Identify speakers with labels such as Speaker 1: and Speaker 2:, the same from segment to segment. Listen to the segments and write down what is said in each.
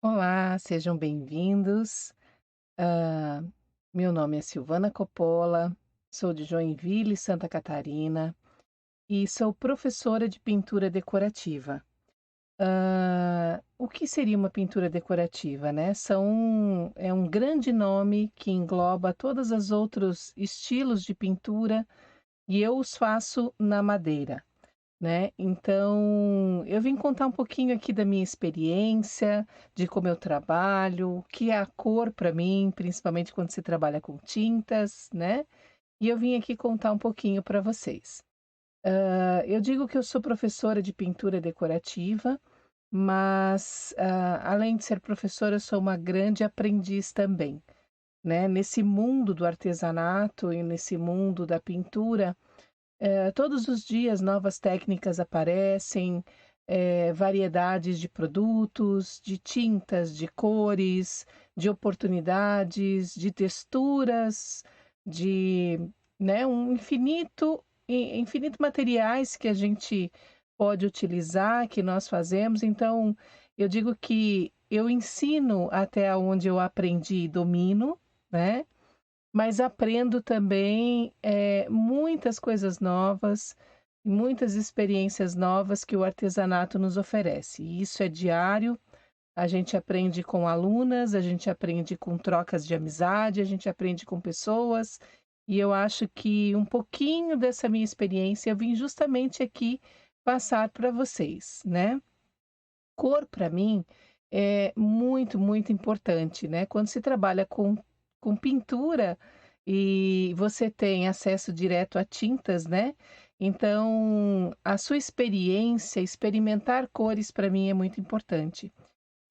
Speaker 1: Olá, sejam bem-vindos. Ah, Meu nome é Silvana Coppola, sou de Joinville, Santa Catarina, e sou professora de pintura decorativa. O que seria uma pintura decorativa, né? É um grande nome que engloba todos os outros estilos de pintura e eu os faço na madeira. Né, então eu vim contar um pouquinho aqui da minha experiência, de como eu trabalho, o que é a cor para mim, principalmente quando se trabalha com tintas, né, e eu vim aqui contar um pouquinho para vocês. Eu digo que eu sou professora de pintura decorativa, mas, além de ser professora, eu sou uma grande aprendiz também, né. Nesse mundo do artesanato e nesse mundo da pintura, todos os dias novas técnicas aparecem, variedades de produtos, de tintas, de cores, de oportunidades, de texturas, de, né, infinito materiais que a gente pode utilizar, que nós fazemos. Então, eu digo que eu ensino até onde eu aprendi e domino, né, mas aprendo também, muitas coisas novas, muitas experiências novas que o artesanato nos oferece. E isso é diário, a gente aprende com alunas, a gente aprende com trocas de amizade, a gente aprende com pessoas, e eu acho que um pouquinho dessa minha experiência eu vim justamente aqui passar para vocês, né. Cor para mim é muito, muito importante, né. Quando se trabalha com pintura e você tem acesso direto a tintas, né, então a sua experiência, experimentar cores para mim é muito importante.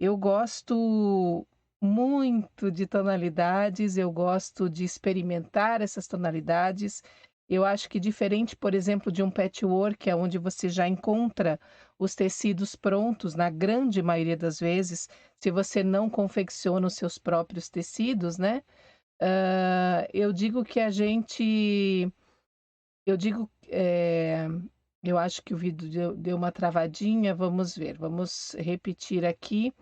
Speaker 1: Eu gosto muito de tonalidades, eu gosto de experimentar essas tonalidades. Eu acho que diferente, por exemplo, de um patchwork, aonde você já encontra os tecidos prontos, na grande maioria das vezes, se você não confecciona os seus próprios tecidos, né, eu digo que a gente eu digo, eu acho que o vídeo deu uma travadinha, vamos ver, vamos repetir aqui.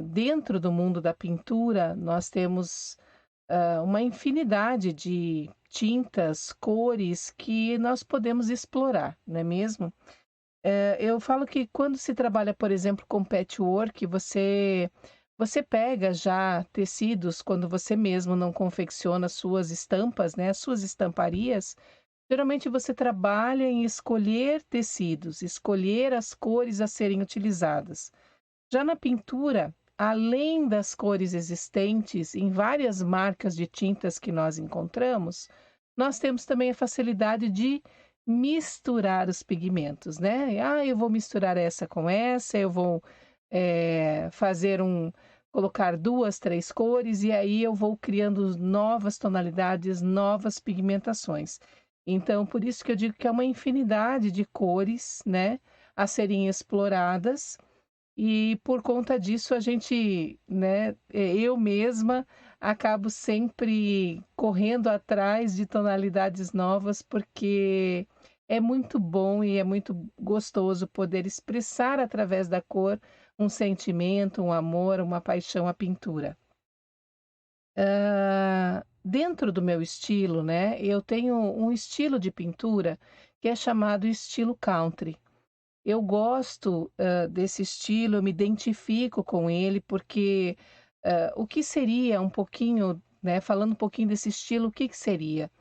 Speaker 1: Dentro do mundo da pintura, nós temos, uma infinidade de tintas, cores que nós podemos explorar, não é mesmo? Eu falo que quando se trabalha, por exemplo, com patchwork, você pega já tecidos, quando você mesmo não confecciona suas estampas, né, as suas estamparias, geralmente você trabalha em escolher tecidos, escolher as cores a serem utilizadas. Já na pintura, além das cores existentes em várias marcas de tintas que nós encontramos, nós temos também a facilidade de misturar os pigmentos, né? Ah, eu vou misturar essa com essa, eu vou fazer colocar duas, três cores, e aí eu vou criando novas tonalidades, novas pigmentações. Então, por isso que eu digo que é uma infinidade de cores, né, a serem exploradas, e por conta disso a gente, né, eu mesma acabo sempre correndo atrás de tonalidades novas, porque é muito bom e é muito gostoso poder expressar através da cor um sentimento, um amor, uma paixão à pintura. Dentro do meu estilo, né, eu tenho um estilo de pintura que é chamado estilo country. Eu gosto, desse estilo, eu me identifico com ele, porque, o que seria um pouquinho, né, falando um pouquinho desse estilo, o que que seria?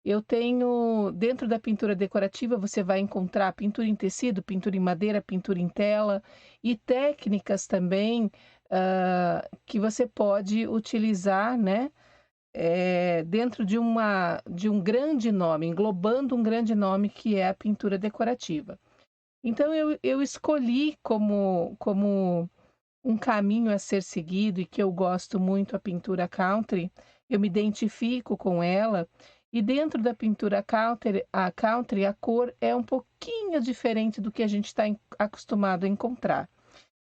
Speaker 1: Eu tenho dentro da pintura decorativa, você vai encontrar pintura em tecido, pintura em madeira, pintura em tela e técnicas também, que você pode utilizar, né, dentro de um grande nome, englobando um grande nome que é a pintura decorativa. Então eu escolhi como um caminho a ser seguido e que eu gosto muito a pintura country, eu me identifico com ela, e dentro da pintura country, a cor é um pouquinho diferente do que a gente está acostumado a encontrar.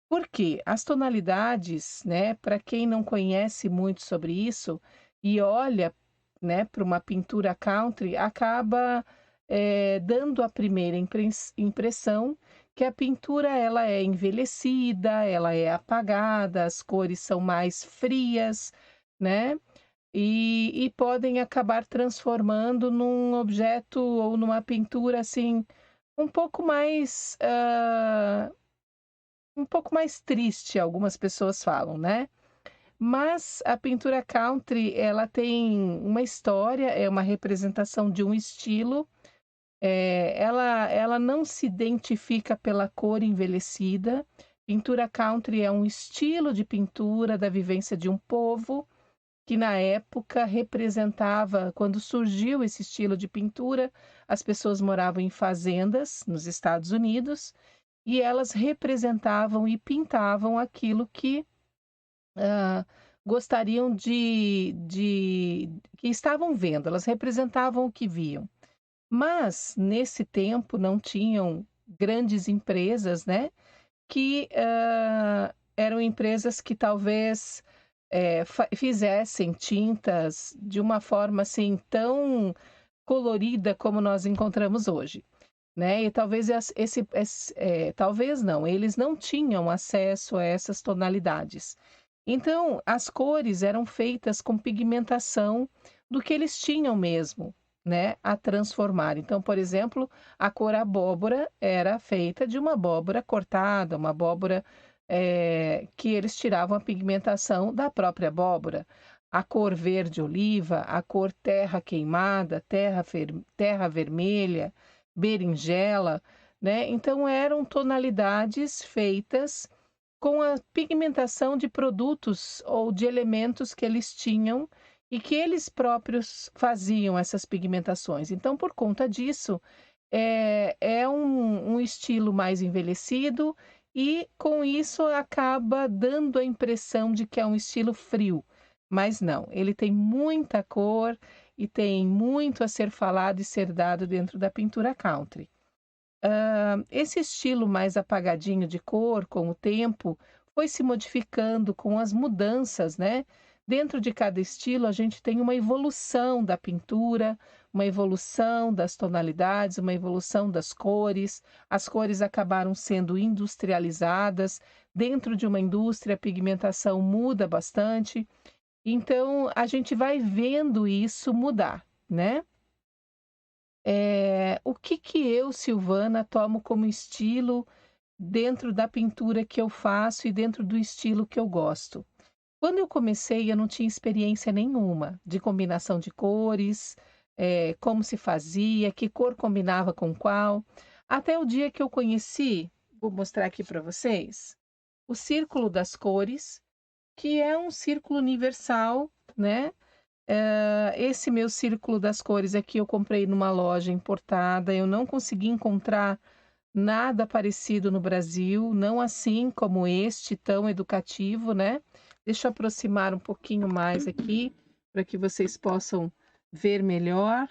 Speaker 1: Por quê? As tonalidades, né, para quem não conhece muito sobre isso e olha, né, para uma pintura country, acaba, dando a primeira impressão que a pintura ela é envelhecida, ela é apagada, as cores são mais frias, né? E podem acabar transformando num objeto ou numa pintura assim um pouco mais um pouco mais triste, algumas pessoas falam, né? Mas a pintura country, ela tem uma história, é uma representação de um estilo, ela não se identifica pela cor envelhecida. Pintura country é um estilo de pintura da vivência de um povo que na época representava, quando surgiu esse estilo de pintura, as pessoas moravam em fazendas nos Estados Unidos e elas representavam e pintavam aquilo que ah, gostariam que estavam vendo, elas representavam o que viam. Mas nesse tempo não tinham grandes empresas, né? Que eram empresas que talvez fizessem tintas de uma forma assim tão colorida como nós encontramos hoje, né? E talvez talvez não, eles não tinham acesso a essas tonalidades. Então, as cores eram feitas com pigmentação do que eles tinham mesmo, né, a transformar. Então, por exemplo, a cor abóbora era feita de uma abóbora cortada, uma abóbora que eles tiravam a pigmentação da própria abóbora. A cor verde oliva, a cor terra queimada, terra vermelha, berinjela, né? Então eram tonalidades feitas com a pigmentação de produtos ou de elementos que eles tinham e que eles próprios faziam essas pigmentações. Então, por conta disso, é um estilo mais envelhecido e, com isso, acaba dando a impressão de que é um estilo frio. Mas não, ele tem muita cor e tem muito a ser falado e ser dado dentro da pintura country. Esse estilo mais apagadinho de cor, com o tempo, foi se modificando com as mudanças, né? Dentro de cada estilo, a gente tem uma evolução da pintura, uma evolução das tonalidades, uma evolução das cores. As cores acabaram sendo industrializadas. Dentro de uma indústria, a pigmentação muda bastante. Então, a gente vai vendo isso mudar, né? O que que eu, Silvana, tomo como estilo dentro da pintura que eu faço e dentro do estilo que eu gosto? Quando eu comecei, eu não tinha experiência nenhuma de combinação de cores, como se fazia, que cor combinava com qual. Até o dia que eu conheci, vou mostrar aqui para vocês, o Círculo das Cores, que é um círculo universal, né? Esse meu círculo das cores aqui eu comprei numa loja importada, eu não consegui encontrar nada parecido no Brasil, não assim como este, tão educativo, né? Deixa eu aproximar um pouquinho mais aqui, para que vocês possam ver melhor,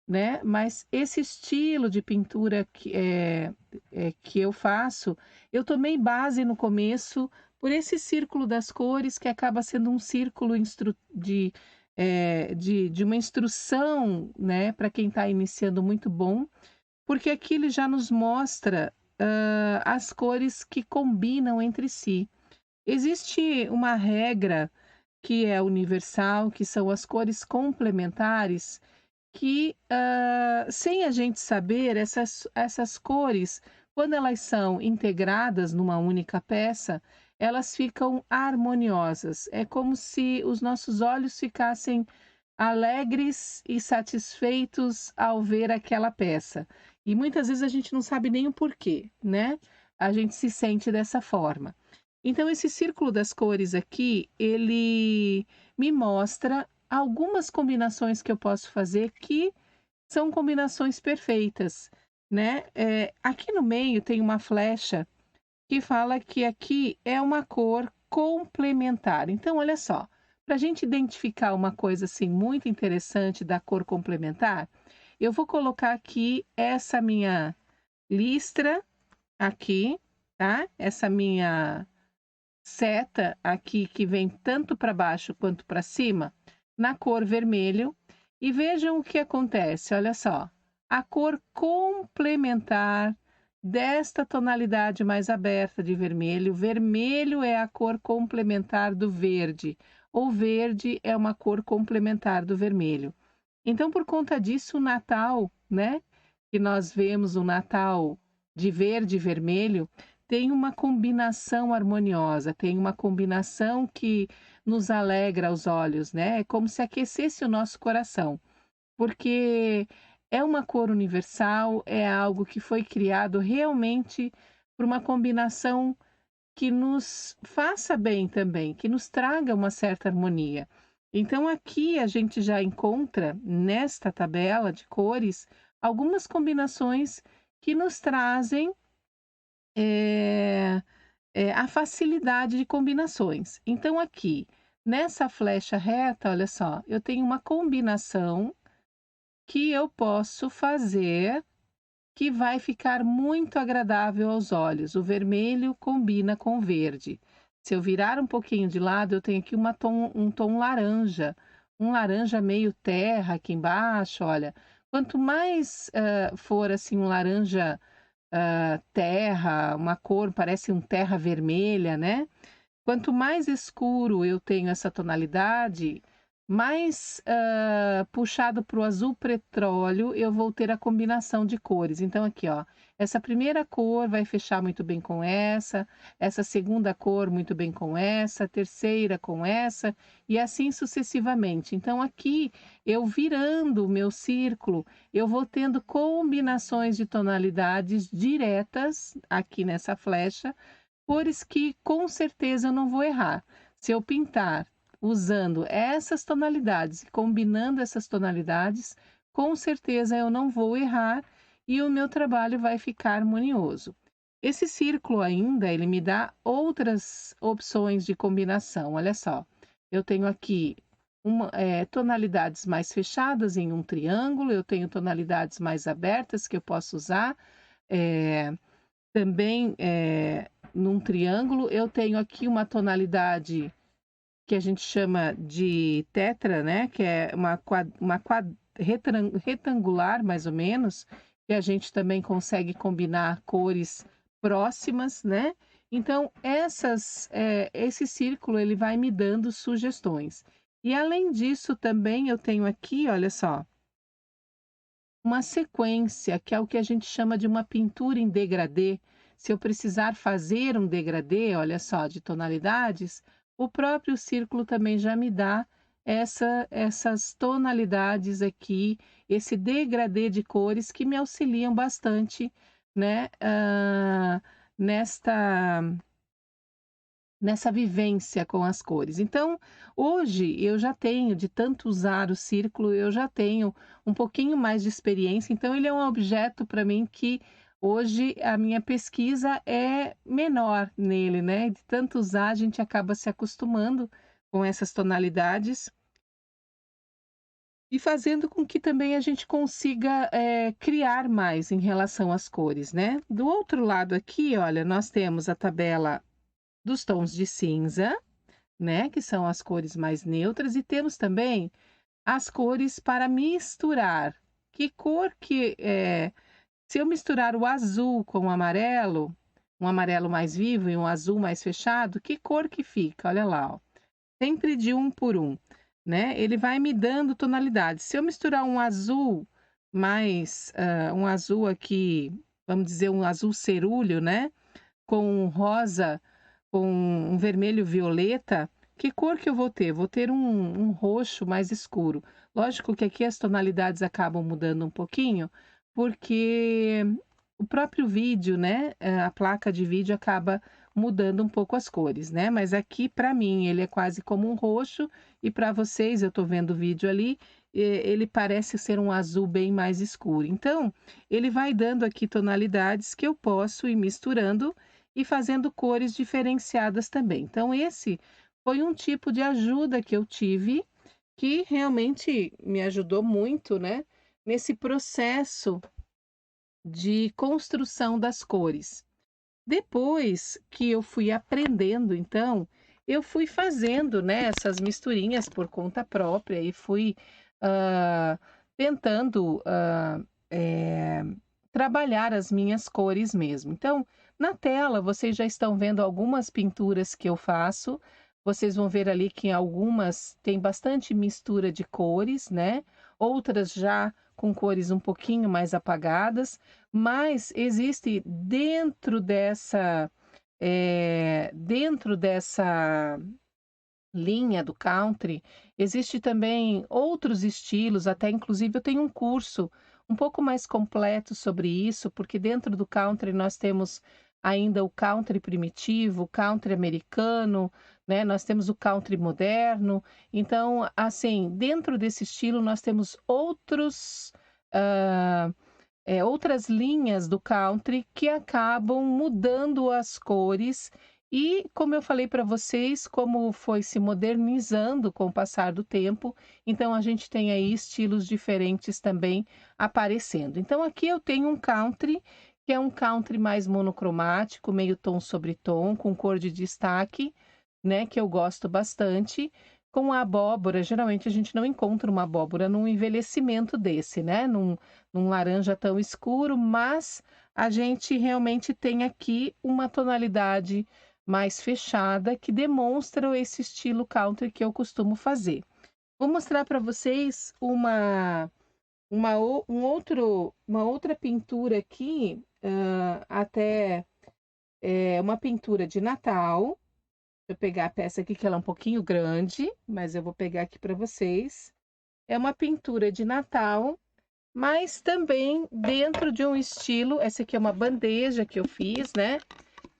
Speaker 1: né? Mas esse estilo de pintura que eu faço, eu tomei base no começo por esse círculo das cores, que acaba sendo um círculo de uma instrução, né, para quem está iniciando muito bom, porque aqui ele já nos mostra as cores que combinam entre si. Existe uma regra que é universal, que são as cores complementares, que, sem a gente saber, essas cores, quando elas são integradas numa única peça, elas ficam harmoniosas. É como se os nossos olhos ficassem alegres e satisfeitos ao ver aquela peça. E muitas vezes a gente não sabe nem o porquê, né? A gente se sente dessa forma. Então, esse círculo das cores aqui, ele me mostra algumas combinações que eu posso fazer que são combinações perfeitas, né? Aqui no meio tem uma flecha que fala que aqui é uma cor complementar. Então, olha só, para a gente identificar uma coisa assim muito interessante da cor complementar, eu vou colocar aqui essa minha listra aqui, tá? Essa minha seta aqui que vem tanto para baixo quanto para cima, na cor vermelho, e vejam o que acontece, olha só. A cor complementar desta tonalidade mais aberta de vermelho. Vermelho é a cor complementar do verde, ou verde é uma cor complementar do vermelho. Então, por conta disso, o Natal, né, que nós vemos o Natal de verde e vermelho, tem uma combinação harmoniosa, tem uma combinação que nos alegra os olhos, né? É como se aquecesse o nosso coração, porque é uma cor universal, é algo que foi criado realmente por uma combinação que nos faça bem também, que nos traga uma certa harmonia. Então, aqui a gente já encontra nesta tabela de cores algumas combinações que nos trazem eh, a facilidade de combinações. Então, aqui nessa flecha reta, olha só, eu tenho uma combinação que eu posso fazer que vai ficar muito agradável aos olhos. O vermelho combina com o verde. Se eu virar um pouquinho de lado, eu tenho aqui um tom laranja, um laranja meio terra aqui embaixo, olha. Quanto mais for assim um laranja terra, uma cor parece um terra vermelha, né? Quanto mais escuro eu tenho essa tonalidade, mais puxado para o azul petróleo eu vou ter a combinação de cores. Então, aqui, ó, essa primeira cor vai fechar muito bem com essa segunda cor muito bem com essa, terceira com essa, e assim sucessivamente. Então, aqui, eu virando o meu círculo, eu vou tendo combinações de tonalidades diretas aqui nessa flecha, cores que com certeza eu não vou errar. Se eu pintar usando essas tonalidades e combinando essas tonalidades, com certeza eu não vou errar e o meu trabalho vai ficar harmonioso. Esse círculo ainda, ele me dá outras opções de combinação. Olha só, eu tenho aqui tonalidades mais fechadas em um triângulo, eu tenho tonalidades mais abertas que eu posso usar. eh, Também, num triângulo, eu tenho aqui uma tonalidade que a gente chama de tetra, né, que é retangular, mais ou menos, que a gente também consegue combinar cores próximas, né. Então esse círculo, ele vai me dando sugestões. E além disso também eu tenho aqui, olha só, uma sequência, que é o que a gente chama de uma pintura em degradê. Se eu precisar fazer um degradê, olha só, de tonalidades, o próprio círculo também já me dá essas tonalidades aqui, esse degradê de cores que me auxiliam bastante, né, nesta nessa vivência com as cores. Então, hoje eu já tenho, de tanto usar o círculo, eu já tenho um pouquinho mais de experiência, então ele é um objeto para mim que hoje a minha pesquisa é menor nele, né? De tanto usar, a gente acaba se acostumando com essas tonalidades e fazendo com que também a gente consiga criar mais em relação às cores, né? Do outro lado aqui, olha, nós temos a tabela dos tons de cinza, né, que são as cores mais neutras, e temos também as cores para misturar. Que cor que se eu misturar o azul com o amarelo, um amarelo mais vivo e um azul mais fechado, que cor que fica? Olha lá, ó. Sempre de um por um, né? Ele vai me dando tonalidades. Se eu misturar um azul mais, um azul aqui, vamos dizer, um azul cerúleo, né? Com um rosa, com um vermelho violeta, que cor que eu vou ter? Vou ter um roxo mais escuro. Lógico que aqui as tonalidades acabam mudando um pouquinho, porque o próprio vídeo, né, a placa de vídeo acaba mudando um pouco as cores, né, mas aqui para mim ele é quase como um roxo e para vocês, eu estou vendo o vídeo ali, ele parece ser um azul bem mais escuro. Então, ele vai dando aqui tonalidades que eu posso ir misturando e fazendo cores diferenciadas também. Então, esse foi um tipo de ajuda que eu tive, que realmente me ajudou muito, né, nesse processo de construção das cores. Depois que eu fui aprendendo, então, eu fui fazendo, né, essas misturinhas por conta própria e fui ah, tentando trabalhar as minhas cores mesmo. Então, na tela, vocês já estão vendo algumas pinturas que eu faço. Vocês vão ver ali que em algumas tem bastante mistura de cores, né? Outras já com cores um pouquinho mais apagadas, mas existe dentro dessa linha do country, existe também outros estilos, até inclusive eu tenho um curso um pouco mais completo sobre isso, porque dentro do country nós temos ainda o country primitivo, o country americano, né? Nós temos o country moderno. Então, assim, dentro desse estilo nós temos ah, outras linhas do country que acabam mudando as cores e, como eu falei para vocês, como foi se modernizando com o passar do tempo, então a gente tem aí estilos diferentes também aparecendo. Então aqui eu tenho um country, que é um country mais monocromático, meio tom sobre tom, com cor de destaque, né, que eu gosto bastante. Com a abóbora, geralmente a gente não encontra uma abóbora num envelhecimento desse, né? Num laranja tão escuro, mas a gente realmente tem aqui uma tonalidade mais fechada que demonstra esse estilo country que eu costumo fazer. Vou mostrar para vocês uma outra pintura aqui, até uma pintura de Natal. Deixa eu pegar a peça aqui que ela é um pouquinho grande, mas eu vou pegar aqui para vocês. É uma pintura de Natal, mas também dentro de um estilo, essa aqui é uma bandeja que eu fiz, né?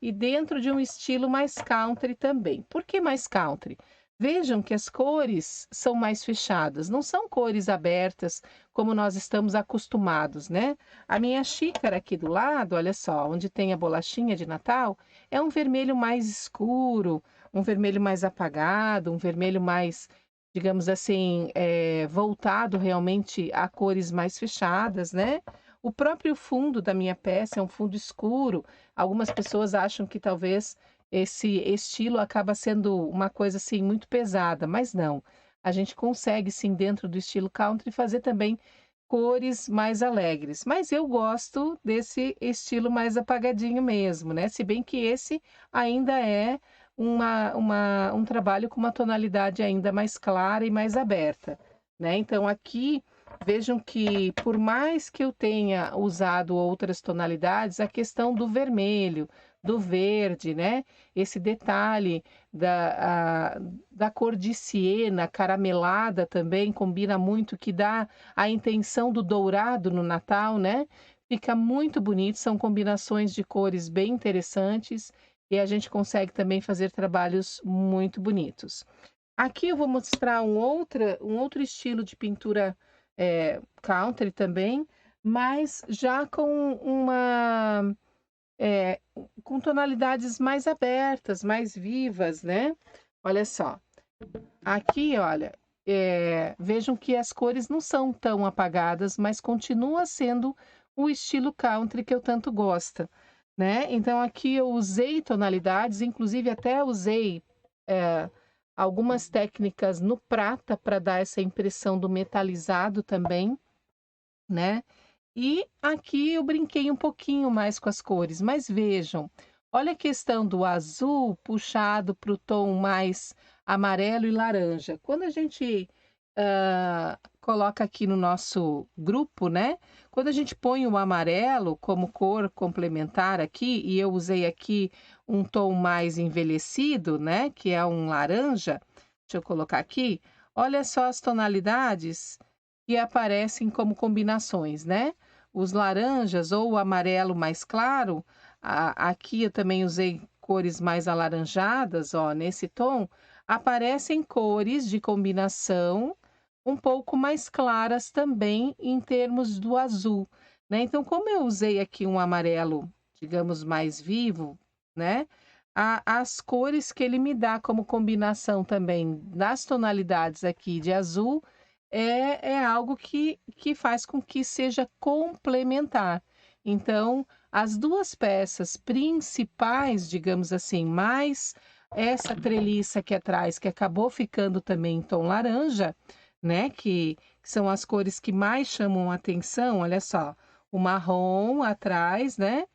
Speaker 1: E dentro de um estilo mais country também. Por que mais country? Vejam que as cores são mais fechadas, não são cores abertas como nós estamos acostumados, né? A minha xícara aqui do lado, olha só, onde tem a bolachinha de Natal, é um vermelho mais escuro, um vermelho mais apagado, um vermelho mais, digamos assim, voltado realmente a cores mais fechadas, né? O próprio fundo da minha peça é um fundo escuro. Algumas pessoas acham que talvez esse estilo acaba sendo uma coisa assim muito pesada, mas não. A gente consegue sim dentro do estilo country fazer também cores mais alegres. Mas eu gosto desse estilo mais apagadinho mesmo, né? Se bem que esse ainda é um trabalho com uma tonalidade ainda mais clara e mais aberta, né? Então aqui vejam que por mais que eu tenha usado outras tonalidades, a questão do vermelho, do verde, né? Esse detalhe da cor de siena caramelada também combina muito, que dá a intenção do dourado no Natal, né? Fica muito bonito, são combinações de cores bem interessantes e a gente consegue também fazer trabalhos muito bonitos. Aqui eu vou mostrar um outro estilo de pintura country também, mas já eh, com tonalidades mais abertas, mais vivas, né? Olha só, aqui, olha, vejam que as cores não são tão apagadas, mas continua sendo o estilo country que eu tanto gosto, né? Então aqui eu usei tonalidades, inclusive até usei eh, algumas técnicas no prata para dar essa impressão do metalizado também, né? E aqui eu brinquei um pouquinho mais com as cores, mas vejam, olha a questão do azul puxado para o tom mais amarelo e laranja. Quando a gente coloca aqui no nosso grupo, né? Quando a gente põe o amarelo como cor complementar aqui, e eu usei aqui um tom mais envelhecido, né? Que é um laranja. Deixa eu colocar aqui. Olha só as tonalidades que aparecem como combinações, né? Os laranjas ou o amarelo mais claro, aqui eu também usei cores mais alaranjadas, ó, nesse tom, aparecem cores de combinação um pouco mais claras também em termos do azul, né? Então, como eu usei aqui um amarelo, digamos, mais vivo, né? As cores que ele me dá como combinação também das tonalidades aqui de azul é algo que faz com que seja complementar. Então, as duas peças principais, digamos assim, mais essa treliça aqui atrás, que acabou ficando também em tom laranja, né? Que são as cores que mais chamam a atenção. Olha só, o marrom atrás, né?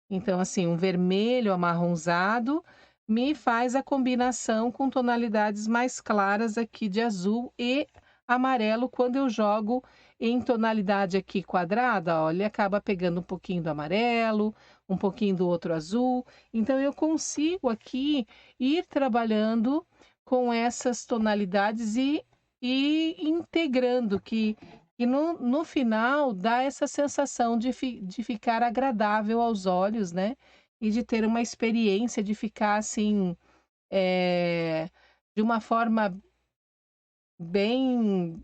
Speaker 1: Então, assim, um vermelho amarronzado me faz a combinação com tonalidades mais claras aqui de azul e amarelo quando eu jogo em tonalidade aqui quadrada, ó, ele acaba pegando um pouquinho do amarelo, um pouquinho do outro azul. Então eu consigo aqui ir trabalhando com essas tonalidades e integrando que no final dá essa sensação de ficar agradável aos olhos, né? E de ter uma experiência de ficar assim, de uma forma bem,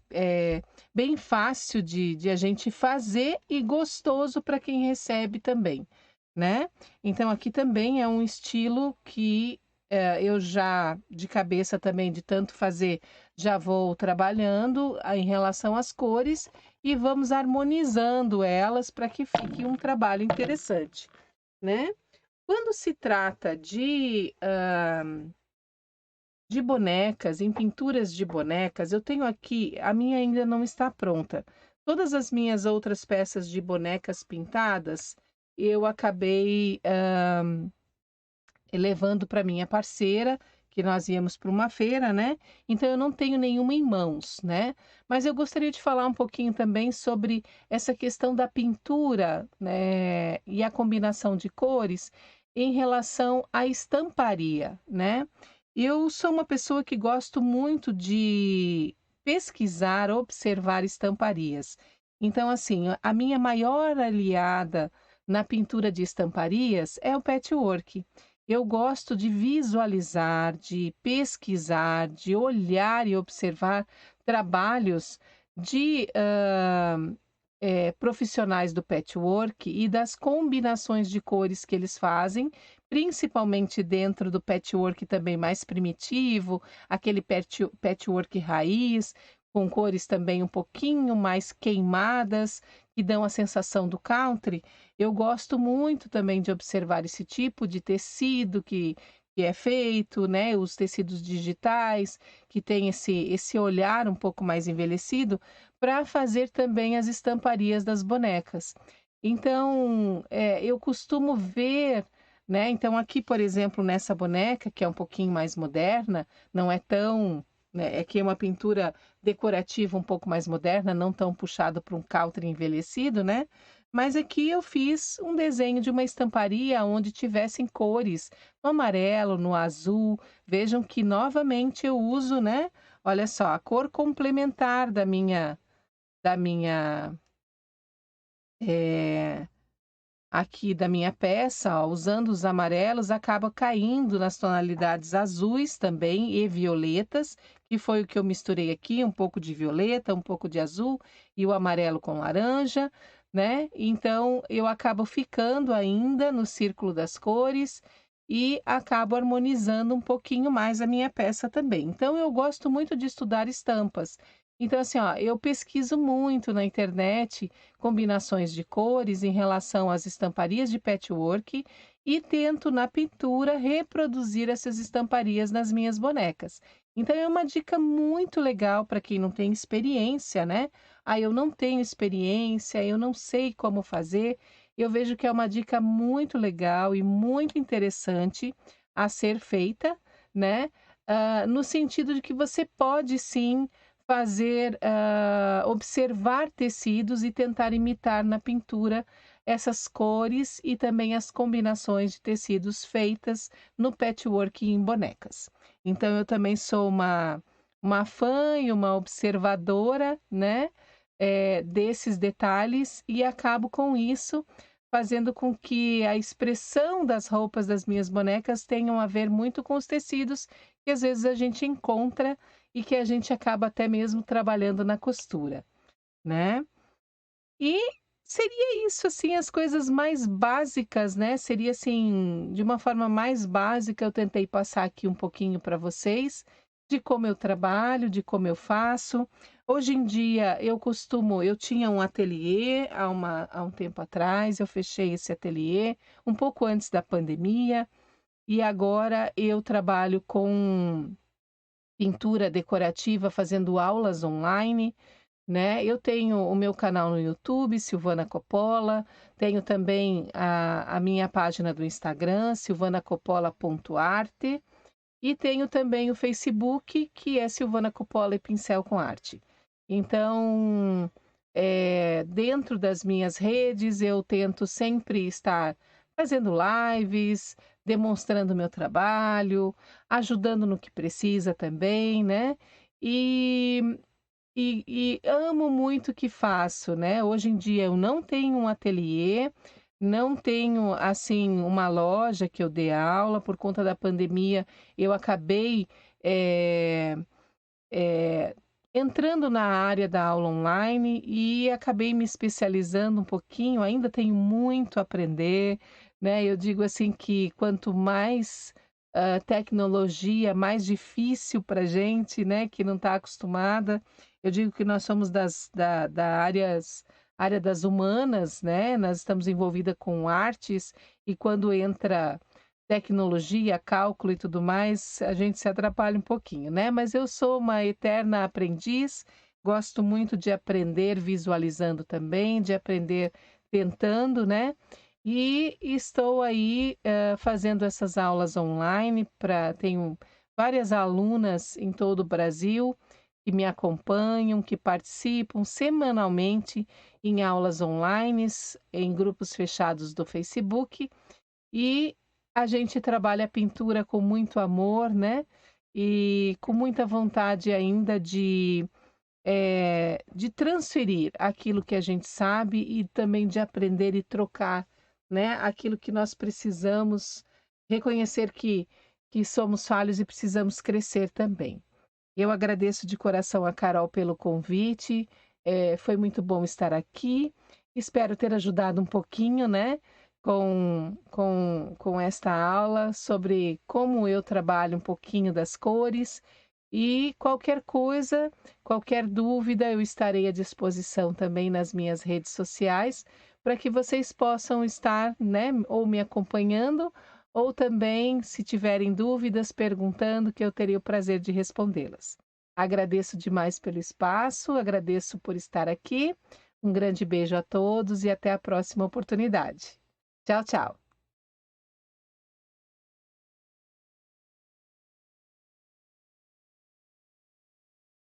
Speaker 1: bem fácil de a gente fazer e gostoso para quem recebe também, né. Então aqui também é um estilo que, eu já de cabeça também de tanto fazer, já vou trabalhando em relação às cores e vamos harmonizando elas para que fique um trabalho interessante, né. Quando se trata de bonecas, em pinturas de bonecas, eu tenho aqui a minha ainda não está pronta. Todas as minhas outras peças de bonecas pintadas, eu acabei, levando para minha parceira, que nós íamos para uma feira, né, então eu não tenho nenhuma em mãos, né. Mas eu gostaria de falar um pouquinho também sobre essa questão da pintura, né, e a combinação de cores em relação à estamparia, né. Eu sou uma pessoa que gosto muito de pesquisar, observar estamparias. Então, assim, a minha maior aliada na pintura de estamparias é o patchwork. Eu gosto de visualizar, de pesquisar, de olhar e observar trabalhos de profissionais do patchwork e das combinações de cores que eles fazem, principalmente dentro do patchwork também mais primitivo, aquele patchwork raiz, com cores também um pouquinho mais queimadas, que dão a sensação do country. Eu gosto muito também de observar esse tipo de tecido que é feito, né? Os tecidos digitais, que tem esse olhar um pouco mais envelhecido, para fazer também as estamparias das bonecas. Então, eu costumo ver, né, então aqui, por exemplo, nessa boneca, que é um pouquinho mais moderna, não é tão, né, é que é uma pintura decorativa um pouco mais moderna, não tão puxado para um country envelhecido, né, mas aqui eu fiz um desenho de uma estamparia onde tivessem cores, no amarelo, no azul. Vejam que novamente eu uso, né, olha só, a cor complementar da minha, eh, aqui da minha peça, ó, usando os amarelos, acaba caindo nas tonalidades azuis também e violetas, que foi o que eu misturei aqui, um pouco de violeta, um pouco de azul e o amarelo com laranja, né. Então eu acabo ficando ainda no círculo das cores e acabo harmonizando um pouquinho mais a minha peça também. Então eu gosto muito de estudar estampas. Então assim, ó, eu pesquiso muito na internet combinações de cores em relação às estamparias de patchwork e tento na pintura reproduzir essas estamparias nas minhas bonecas. Então é uma dica muito legal para quem não tem experiência, né? Ah, eu não tenho experiência, eu não sei como fazer. Eu vejo que é uma dica muito legal e muito interessante a ser feita, né? No sentido de que você pode sim fazer, observar tecidos e tentar imitar na pintura essas cores e também as combinações de tecidos feitas no patchwork em bonecas. Então eu também sou uma fã e uma observadora, né, desses detalhes e acabo com isso fazendo com que a expressão das roupas das minhas bonecas tenham a ver muito com os tecidos que às vezes a gente encontra e que a gente acaba até mesmo trabalhando na costura, né. E seria isso, assim, as coisas mais básicas, né, seria assim, de uma forma mais básica, eu tentei passar aqui um pouquinho para vocês, de como eu trabalho, de como eu faço. Hoje em dia eu tinha um ateliê há um tempo atrás, eu fechei esse ateliê, um pouco antes da pandemia, e agora eu trabalho com pintura decorativa, fazendo aulas online, né. Eu tenho o meu canal no YouTube, Silvana Coppola, tenho também a minha página do Instagram, silvanacoppola.arte, e tenho também o Facebook, que é Silvana Coppola e Pincel com Arte. Então, dentro das minhas redes, eu tento sempre estar fazendo lives, demonstrando meu trabalho, ajudando no que precisa também, né. E e amo muito o que faço, né. Hoje em dia eu não tenho um ateliê, não tenho, assim, uma loja que eu dê aula, por conta da pandemia eu acabei, eh eh, entrando na área da aula online e acabei me especializando um pouquinho, ainda tenho muito a aprender, né. Eu digo assim que quanto mais, tecnologia, mais difícil pra gente, né, que não está acostumada. Eu digo que nós somos da área das humanas, né, nós estamos envolvida com artes, e quando entra tecnologia, cálculo e tudo mais, a gente se atrapalha um pouquinho, né, mas eu sou uma eterna aprendiz, gosto muito de aprender visualizando também, de aprender tentando, né, e estou aí, fazendo essas aulas online para tenho várias alunas em todo o Brasil que me acompanham, que participam semanalmente em aulas onlines, em grupos fechados do Facebook, e a gente trabalha a pintura com muito amor, né, e com muita vontade ainda de transferir aquilo que a gente sabe e também de aprender e trocar, né, aquilo que nós precisamos, reconhecer que somos falhos e precisamos crescer também. Eu agradeço de coração a Carol pelo convite, foi muito bom estar aqui, espero ter ajudado um pouquinho, né, com esta aula sobre como eu trabalho um pouquinho das cores, e qualquer coisa, qualquer dúvida, eu estarei à disposição também nas minhas redes sociais, para que vocês possam estar, né, ou me acompanhando, ou também, se tiverem dúvidas, perguntando, que eu teria o prazer de respondê-las. Agradeço demais pelo espaço, agradeço por estar aqui. Um grande beijo a todos e até a próxima oportunidade. Tchau, tchau.